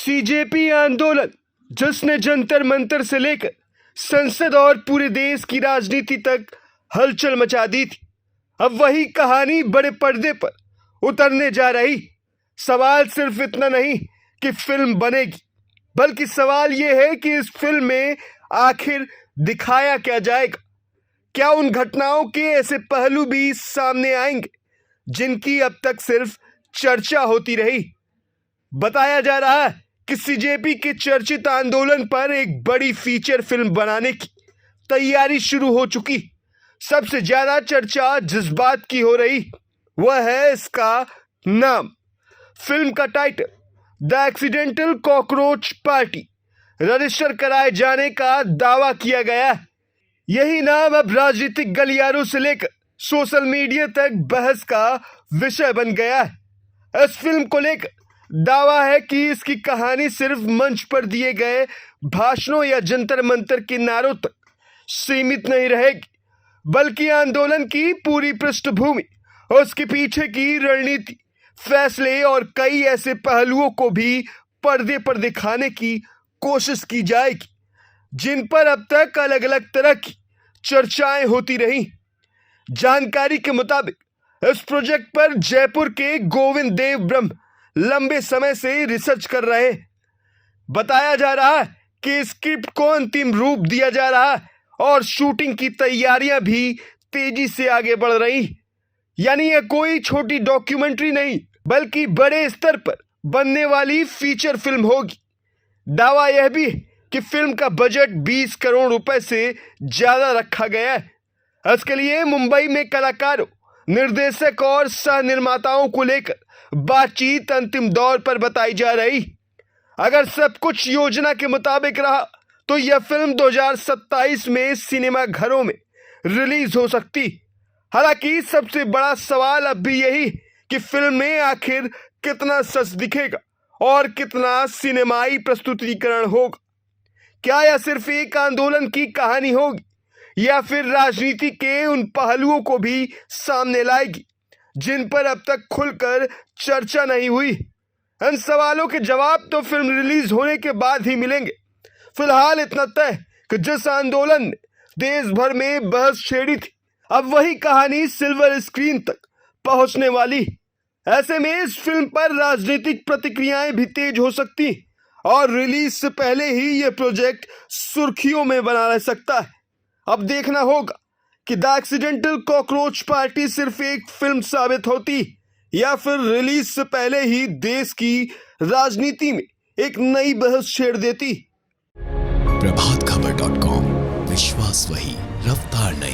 CJP आंदोलन, जिसने जंतर मंतर से लेकर संसद और पूरे देश की राजनीति तक हलचल मचा दी थी, अब वही कहानी बड़े पर्दे पर उतरने जा रही। सवाल सिर्फ इतना नहीं कि फिल्म बनेगी, बल्कि सवाल यह है कि इस फिल्म में आखिर दिखाया क्या जाएगा। क्या उन घटनाओं के ऐसे पहलू भी सामने आएंगे जिनकी अब तक सिर्फ चर्चा होती रही। बताया जा रहा है कि सीजेपी के चर्चित आंदोलन पर एक बड़ी फीचर फिल्म बनाने की तैयारी शुरू हो चुकी। सबसे ज्यादा चर्चा जिस बात की हो रही वह है इसका नाम। फिल्म का title the accidental cockroach party register कराए जाने का दावा किया गया है। यही नाम अब राजनीतिक गलियारों से लेकर सोशल मीडिया तक बहस का विषय बन गया है। इस फिल्म को लेकर दावा है कि इसकी कहानी सिर्फ मंच पर दिए गए भाषणों या जंतर मंतर के नारों तक सीमित नहीं रहेगी, बल्कि आंदोलन की पूरी पृष्ठभूमि, उसके पीछे की रणनीति, फैसले और कई ऐसे पहलुओं को भी पर्दे पर दिखाने की कोशिश की जाएगी जिन पर अब तक अलग अलग तरह की चर्चाएं होती रही। जानकारी के मुताबिक इस प्रोजेक्ट पर जयपुर के गोविंद देव ब्रह्म लंबे समय से रिसर्च कर रहे हैं। बताया जा रहा है कि स्क्रिप्ट को अंतिम रूप दिया जा रहा है और शूटिंग की तैयारियां भी तेजी से आगे बढ़ रही। यानी यह कोई छोटी डॉक्यूमेंट्री नहीं, बल्कि बड़े स्तर पर बनने वाली फीचर फिल्म होगी। दावा यह भी है कि फिल्म का बजट 20 करोड़ रुपए से ज्यादा रखा गया है। इसके लिए मुंबई में कलाकारों, निर्देशक और सह निर्माताओं को लेकर बातचीत अंतिम दौर पर बताई जा रही। अगर सब कुछ योजना के मुताबिक रहा तो यह फिल्म 2027 में सिनेमा घरों में रिलीज हो सकती। हालांकि सबसे बड़ा सवाल अब भी यही कि फिल्म में आखिर कितना सच दिखेगा और कितना सिनेमाई प्रस्तुतिकरण होगा। क्या यह सिर्फ एक आंदोलन की कहानी होगी या फिर राजनीति के उन पहलुओं को भी सामने लाएगी जिन पर अब तक खुलकर चर्चा नहीं हुई। इन सवालों के जवाब तो फिल्म रिलीज होने के बाद ही मिलेंगे। फिलहाल इतना तय कि जिस आंदोलन ने देश भर में बहस छेड़ी थी, अब वही कहानी सिल्वर स्क्रीन तक पहुंचने वाली। ऐसे में इस फिल्म पर राजनीतिक प्रतिक्रियाएं भी तेज हो सकती और रिलीज से पहले ही यह प्रोजेक्ट सुर्खियों में बना रह सकता है। अब देखना होगा कि द एक्सीडेंटल कॉकरोच पार्टी सिर्फ एक फिल्म साबित होती या फिर रिलीज से पहले ही देश की राजनीति में एक नई बहस छेड़ देती। प्रभातखबर.com, विश्वास वही, रफ्तार नहीं।